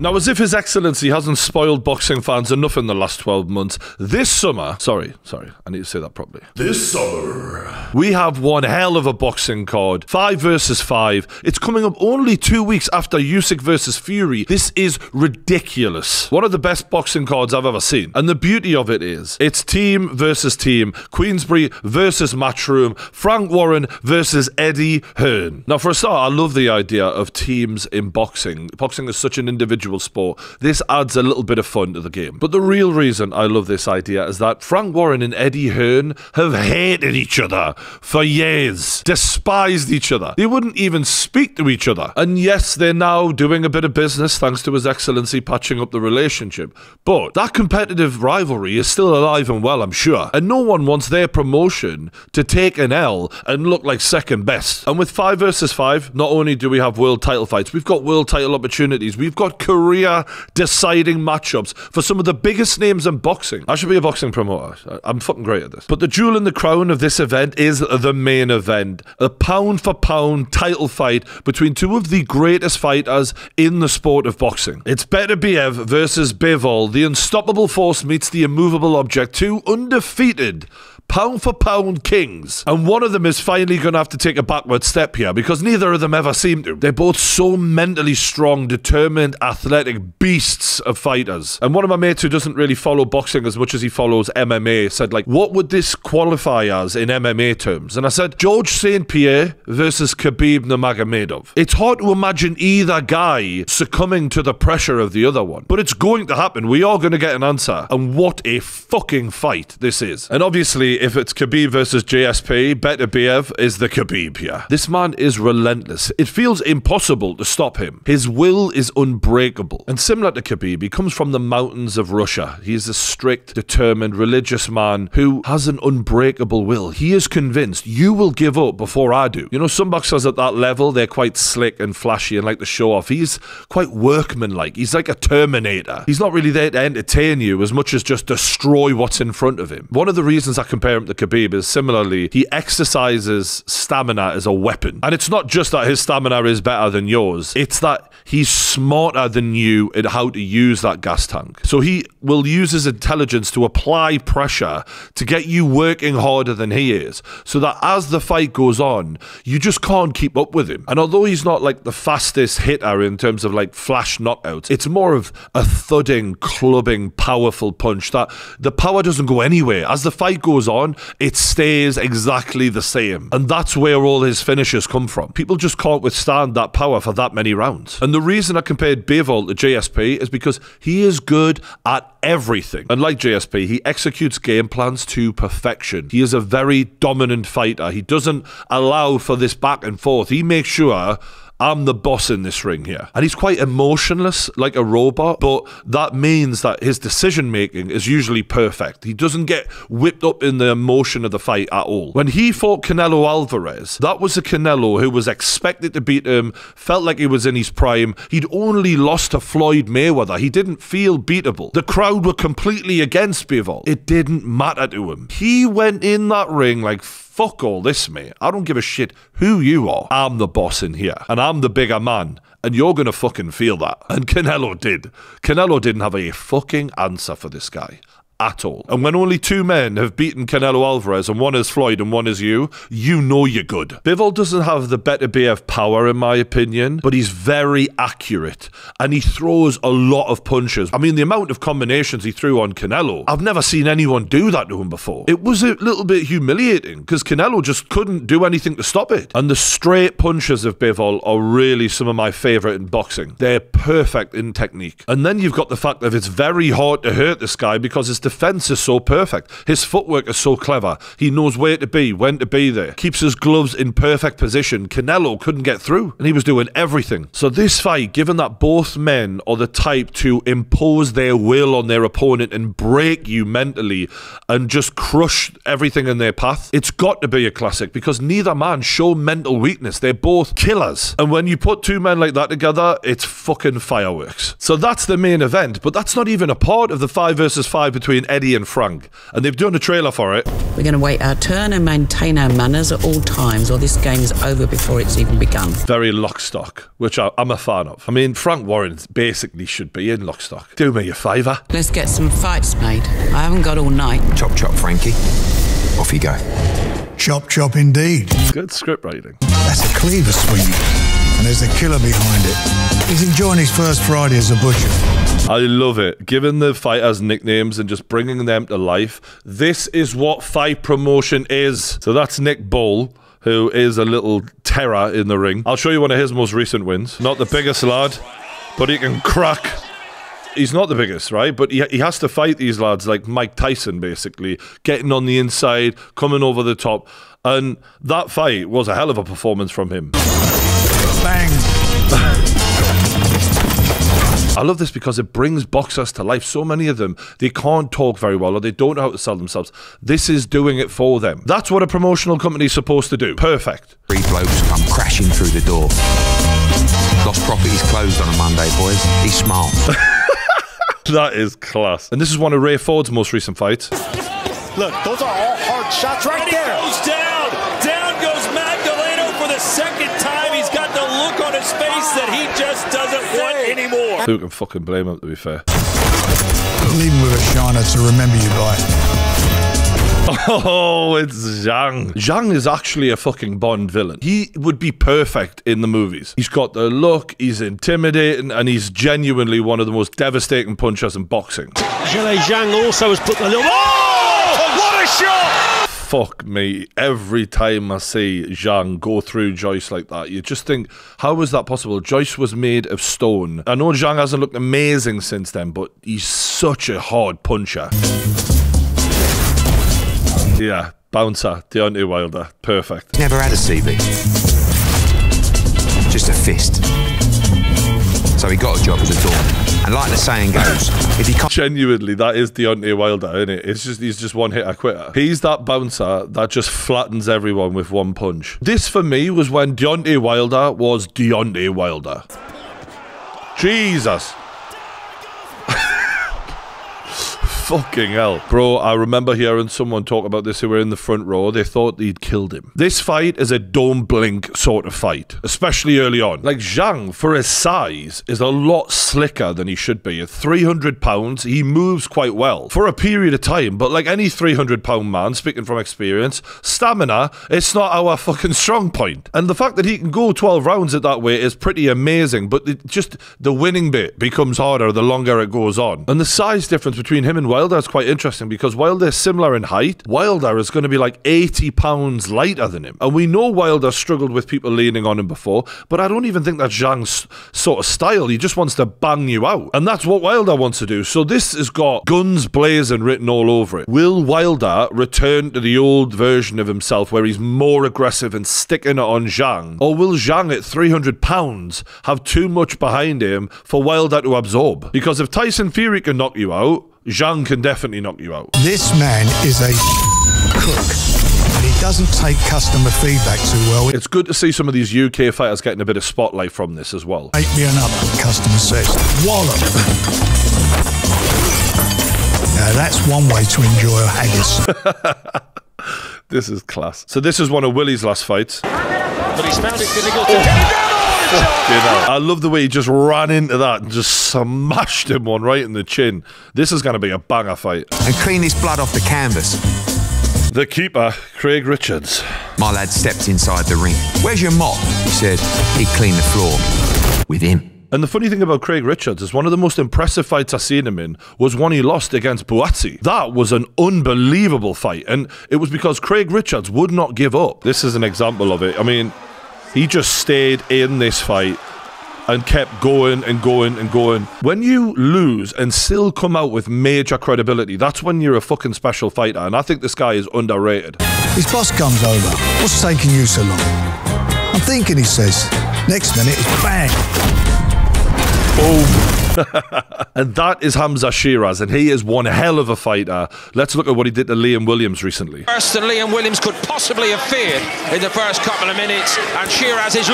Now, as if His Excellency hasn't spoiled boxing fans enough in the last 12 months, this summer... Sorry, I need to say that properly. This summer, we have one hell of a boxing card. 5 versus 5. It's coming up only 2 weeks after Usyk versus Fury. This is ridiculous. One of the best boxing cards I've ever seen. And the beauty of it is, it's team versus team. Queensbury versus Matchroom. Frank Warren versus Eddie Hearn. Now, for a start, I love the idea of teams in boxing. Boxing is such an individual sport. This adds a little bit of fun to the game. But the real reason I love this idea is that Frank Warren and Eddie Hearn have hated each other for years, despised each other. They wouldn't even speak to each other. And yes, they're now doing a bit of business thanks to His Excellency patching up the relationship. But that competitive rivalry is still alive and well, I'm sure. And no one wants their promotion to take an L and look like second best. And with 5 versus 5, not only do we have world title fights, we've got world title opportunities, we've got career-deciding matchups for some of the biggest names in boxing. I should be a boxing promoter. I'm fucking great at this. But the jewel in the crown of this event is the main event. A pound-for-pound title fight between two of the greatest fighters in the sport of boxing. It's Beterbiev versus Bivol. The unstoppable force meets the immovable object. Two undefeated pound-for-pound kings. And one of them is finally going to have to take a backward step here because neither of them ever seem to. They're both so mentally strong, determined, athletic beasts of fighters. And one of my mates who doesn't really follow boxing as much as he follows MMA said, like, what would this qualify as in MMA terms? And I said, George St. Pierre versus Khabib Nurmagomedov. It's hard to imagine either guy succumbing to the pressure of the other one. But it's going to happen. We are going to get an answer. And what a fucking fight this is. And obviously, if it's Khabib versus GSP, Beterbiev is the Khabib here. This man is relentless. It feels impossible to stop him. His will is unbreakable. And similar to Khabib, he comes from the mountains of Russia. He is a strict, determined, religious man who has an unbreakable will. He is convinced, you will give up before I do. You know, some boxers at that level, they're quite slick and flashy and like to show off. He's quite workmanlike. He's like a Terminator. He's not really there to entertain you as much as just destroy what's in front of him. One of the reasons I compare him to Khabib is similarly, he exercises stamina as a weapon. And it's not just that his stamina is better than yours. It's that he's smarter than you in how to use that gas tank. So he will use his intelligence to apply pressure to get you working harder than he is. So that as the fight goes on, you just can't keep up with him. And although he's not like the fastest hitter in terms of like flash knockouts, it's more of a thudding, clubbing, powerful punch that the power doesn't go anywhere. As the fight goes on, it stays exactly the same. And that's where all his finishes come from. People just can't withstand that power for that many rounds. And the reason I compared Bivol to GSP is because he is good at everything. And like GSP, he executes game plans to perfection. He is a very dominant fighter. He doesn't allow for this back and forth. He makes sure I'm the boss in this ring here. And he's quite emotionless, like a robot, but that means that his decision-making is usually perfect. He doesn't get whipped up in the emotion of the fight at all. When he fought Canelo Alvarez, that was a Canelo who was expected to beat him, felt like he was in his prime. He'd only lost to Floyd Mayweather. He didn't feel beatable. The crowd were completely against Bivol. It didn't matter to him. He went in that ring like, fuck all this, mate. I don't give a shit who you are. I'm the boss in here. And I'm the bigger man. And you're gonna fucking feel that. And Canelo did. Canelo didn't have a fucking answer for this guy. At all. And when only two men have beaten Canelo Alvarez and one is Floyd and one is you know you're good. Bivol doesn't have the Beterbiev power in my opinion, but he's very accurate and he throws a lot of punches. I mean, the amount of combinations he threw on Canelo, I've never seen anyone do that to him before. It was a little bit humiliating because Canelo just couldn't do anything to stop it. And the straight punches of Bivol are really some of my favorite in boxing. They're perfect in technique. And then you've got the fact that it's very hard to hurt this guy because his defense is so perfect. His footwork is so clever. He knows where to be, when to be there. Keeps his gloves in perfect position. Canelo couldn't get through, and he was doing everything. So this fight, given that both men are the type to impose their will on their opponent and break you mentally and just crush everything in their path, it's got to be a classic because neither man show mental weakness. They're both killers. And when you put two men like that together, it's fucking fireworks. So that's the main event, but that's not even a part of the 5 versus 5 between between Eddie and Frank, and they've done a trailer for it. We're going to wait our turn and maintain our manners at all times, or this game is over before it's even begun. Very Lockstock, which I'm a fan of. I mean, Frank Warren basically should be in Lockstock. Do me a favour. Let's get some fights made. I haven't got all night. Chop, chop, Frankie. Off you go. Chop, chop indeed. Good script writing. That's a cleaver swinging, and there's a killer behind it. He's enjoying his first Friday as a butcher. I love it. Giving the fighters nicknames and just bringing them to life. This is what fight promotion is. So that's Nick Bull, who is a little terror in the ring. I'll show you one of his most recent wins. Not the biggest lad, but he can crack. He's not the biggest, right? But he has to fight these lads like Mike Tyson, basically. Getting on the inside, coming over the top. And that fight was a hell of a performance from him. Bang! I love this because it brings boxers to life. So many of them, they can't talk very well or they don't know how to sell themselves. This is doing it for them. That's what a promotional company is supposed to do. Perfect. 3 blokes come crashing through the door. Lost Properties closed on a Monday, boys. He's smart. That is class. And this is one of Ray Ford's most recent fights. Look, those are all hard shots right there. He goes down. Down goes Magdaleno for the second time. He's got the look on his face that he just doesn't want anymore. Who can fucking blame him, to be fair? Leave him with a shiner to remember you by. Oh, it's Zhang. Zhang is actually a fucking Bond villain. He would be perfect in the movies. He's got the look, he's intimidating, and he's genuinely one of the most devastating punchers in boxing. Zhang also has put the little... Oh! What a shot! Fuck me. Every time I see Zhang go through Joyce like that, you just think, how is that possible? Joyce was made of stone. I know Zhang hasn't looked amazing since then, but he's such a hard puncher. Yeah, bouncer, Deontay Wilder, perfect. Never had a CV. Just a fist. So he got a job as a doorman. And like the saying goes, if he can't... Genuinely, that is Deontay Wilder, isn't it? He's just one hitter quitter. He's that bouncer that just flattens everyone with one punch. This, for me, was when Deontay Wilder was Deontay Wilder. Jesus. Fucking hell. Bro, I remember hearing someone talk about this who were in the front row. They thought he'd killed him. This fight is a don't blink sort of fight, especially early on. Like, Zhang, for his size, is a lot slicker than he should be. At 300 pounds, he moves quite well for a period of time, but like any 300-pound man, speaking from experience, stamina, it's not our fucking strong point. And the fact that he can go 12 rounds at that weight is pretty amazing, but just the winning bit becomes harder the longer it goes on. And the size difference between him and Wilder is quite interesting because Wilder is similar in height. Wilder is going to be like 80 pounds lighter than him. And we know Wilder struggled with people leaning on him before, but I don't even think that's Zhang's sort of style. He just wants to bang you out. And that's what Wilder wants to do. So this has got guns blazing written all over it. Will Wilder return to the old version of himself where he's more aggressive and sticking it on Zhang? Or will Zhang at 300 pounds have too much behind him for Wilder to absorb? Because if Tyson Fury can knock you out, Zhang can definitely knock you out. This man is a cook, and he doesn't take customer feedback too well. It's good to see some of these UK fighters getting a bit of spotlight from this as well. Make me an up, customer says. Wallop. Now that's one way to enjoy a haggis. This is class. So this is one of Willie's last fights. But he's found it difficult to get it down. I love the way he just ran into that and just smashed him one right in the chin. This is going to be a banger fight. And clean his blood off the canvas. The keeper, Craig Richards. My lad stepped inside the ring. Where's your mop? He said he'd clean the floor with him. And the funny thing about Craig Richards is one of the most impressive fights I've seen him in was one he lost against Buatsi. That was an unbelievable fight, and it was because Craig Richards would not give up. This is an example of it. I mean, he just stayed in this fight and kept going and going and going. When you lose and still come out with major credibility, that's when you're a fucking special fighter, and I think this guy is underrated. His boss comes over. What's taking you so long? I'm thinking, he says. Next minute, it's bang. Boom. And that is Hamza Shiraz, and he is one hell of a fighter. Let's look at what he did to Liam Williams recently. Worse than Liam Williams could possibly have feared in the first couple of minutes, and Shiraz is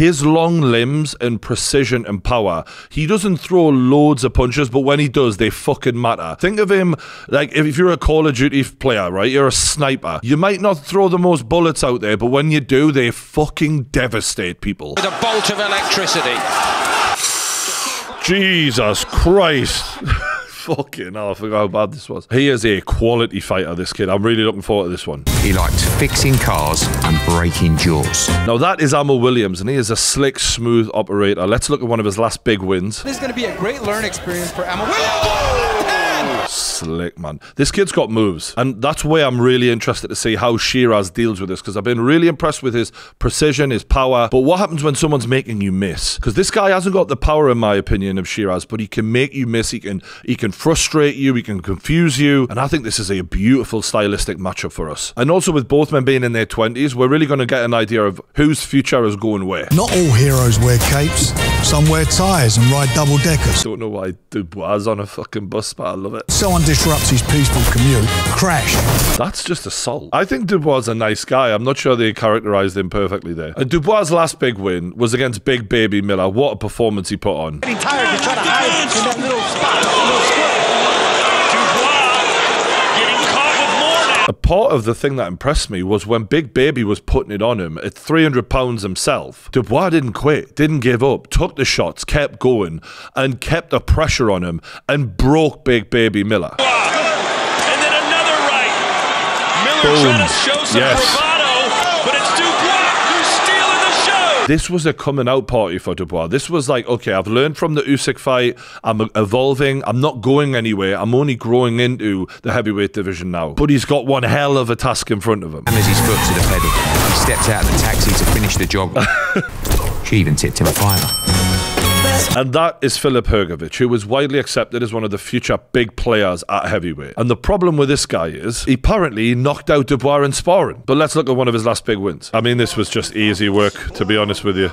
His long limbs and precision and power. He doesn't throw loads of punches, but when he does, they fucking matter. Think of him like if you're a Call of Duty player, right? You're a sniper. You might not throw the most bullets out there, but when you do, they fucking devastate people. With a bolt of electricity. Jesus Christ. Fucking hell, I forgot how bad this was. He is a quality fighter, this kid. I'm really looking forward to this one. He liked fixing cars and breaking jaws. Now that is Ammo Williams, and he is a slick, smooth operator. Let's look at one of his last big wins. This is going to be a great learning experience for Ammo Williams. Slick, man. This kid's got moves, and that's why I'm really interested to see how Shiraz deals with this, because I've been really impressed with his precision, his power. But what happens when someone's making you miss? Because this guy hasn't got the power, in my opinion, of Shiraz, but he can make you miss. He can frustrate you. He can confuse you. And I think this is a beautiful stylistic matchup for us. And also with both men being in their 20s, we're really going to get an idea of whose future is going where. Not all heroes wear capes. Some wear tyres and ride double-deckers. Don't know why Dubois is on a fucking bus, but I love it. Someone disrupts his peaceful commute. Crash. That's just assault. I think Dubois is a nice guy. I'm not sure they characterized him perfectly there. And Dubois' last big win was against Big Baby Miller. What a performance he put on. Getting tired to try to hide in that little spot, little square. A part of the thing that impressed me was when Big Baby was putting it on him at 300 pounds himself. Dubois didn't quit, didn't give up, took the shots, kept going, and kept the pressure on him and broke Big Baby Miller. And then another right. Miller Boom. trying to show some bravado, but it's Dubois who's stealing the show. This was a coming out party for Dubois. This was like, okay, I've learned from the Usyk fight. I'm evolving. I'm not going anywhere. I'm only growing into the heavyweight division now. But he's got one hell of a task in front of him. And as his foot to the pedal, he stepped out of the taxi to finish the job. She even tipped him a fiver. And that is Filip Hrgović, who was widely accepted as one of the future big players at heavyweight. And the problem with this guy is, he apparently knocked out Dubois in sparring. But let's look at one of his last big wins. I mean, this was just easy work, to be honest with you.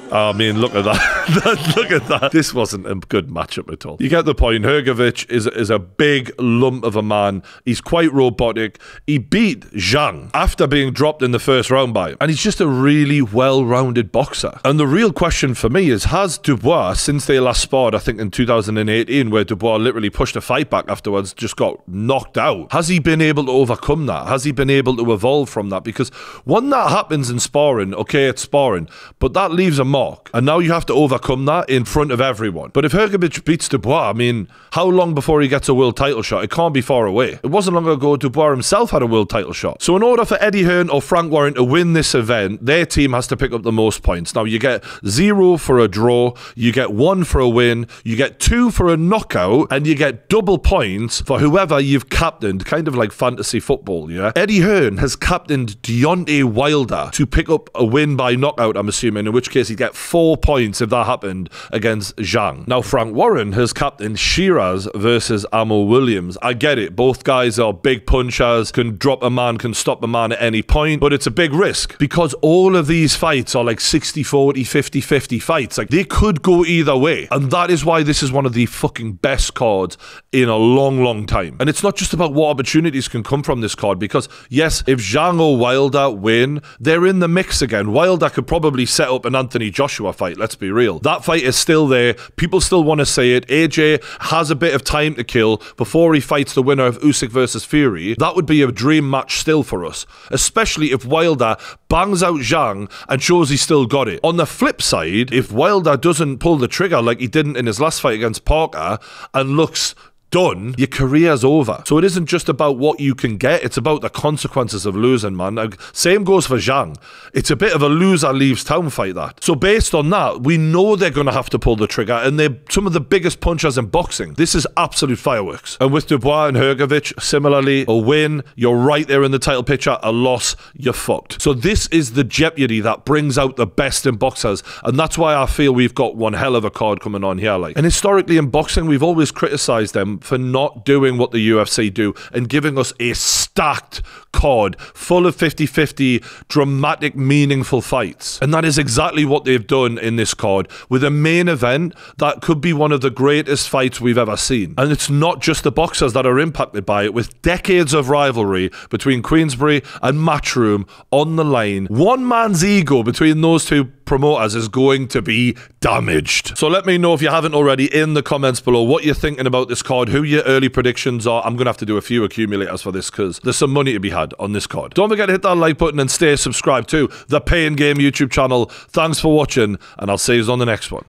I mean, look at that. Look at that. This wasn't a good matchup at all. You get the point. Hrgović is a big lump of a man. He's quite robotic. He beat Zhang after being dropped in the first round by him. And he's just a really well-rounded boxer. And the real question for me is, has Dubois, since they last sparred, I think in 2018, where Dubois literally pushed a fight back afterwards, just got knocked out, has he been able to overcome that? Has he been able to evolve from that? Because when that happens in sparring, okay, it's sparring, but that leaves a mark. And now you have to overcome that in front of everyone. But if Hrgović beats Dubois, I mean, how long before he gets a world title shot? It can't be far away. It wasn't long ago Dubois himself had a world title shot. So in order for Eddie Hearn or Frank Warren to win this event, their team has to pick up the most points. Now you get 0 for a draw, you get 1 for a win, you get 2 for a knockout, and you get double points for whoever you've captained, kind of like fantasy football, yeah? Eddie Hearn has captained Deontay Wilder to pick up a win by knockout, I'm assuming, in which case he'd get 4 points if that happened against Zhang. Now, Frank Warren has captained Shiraz versus Ammo Williams. I get it. Both guys are big punchers, can drop a man, can stop a man at any point, but it's a big risk because all of these fights are like 60-40, 50-50 fights. Like, they could go either way. And that is why this is one of the fucking best cards in a long, long time. And it's not just about what opportunities can come from this card, because yes, if Zhang or Wilder win, they're in the mix again. Wilder could probably set up an Anthony Joshua fight, let's be real. That fight is still there. People still want to say it. AJ has a bit of time to kill before he fights the winner of Usyk versus Fury. That would be a dream match still for us, especially if Wilder bangs out Zhang and shows he's still got it. On the flip side, if Wilder doesn't pull the trigger like he didn't in his last fight against Parker and looks done, your career's over. So it isn't just about what you can get, it's about the consequences of losing, man. Now, same goes for Zhang. It's a bit of a loser leaves town fight, that. So based on that, we know they're going to have to pull the trigger, and they're some of the biggest punchers in boxing. This is absolute fireworks. And with Dubois and Hrgović, similarly, a win, you're right there in the title picture. A loss, you're fucked. So this is the jeopardy that brings out the best in boxers, and that's why I feel we've got one hell of a card coming on here. Like, and historically in boxing, we've always criticised them them for not doing what the UFC do and giving us a stacked card full of 50-50 dramatic, meaningful fights. And that is exactly what they've done in this card, with a main event that could be one of the greatest fights we've ever seen. And it's not just the boxers that are impacted by it, with decades of rivalry between Queensbury and Matchroom on the line. One man's ego between those two promoters is going to be damaged. So let me know, if you haven't already, in the comments below what you're thinking about this card, who your early predictions are. I'm going to have to do a few accumulators for this because there's some money to be had on this card. Don't forget to hit that like button and stay subscribed to the Pain Game YouTube channel. Thanks for watching, and I'll see you on the next one.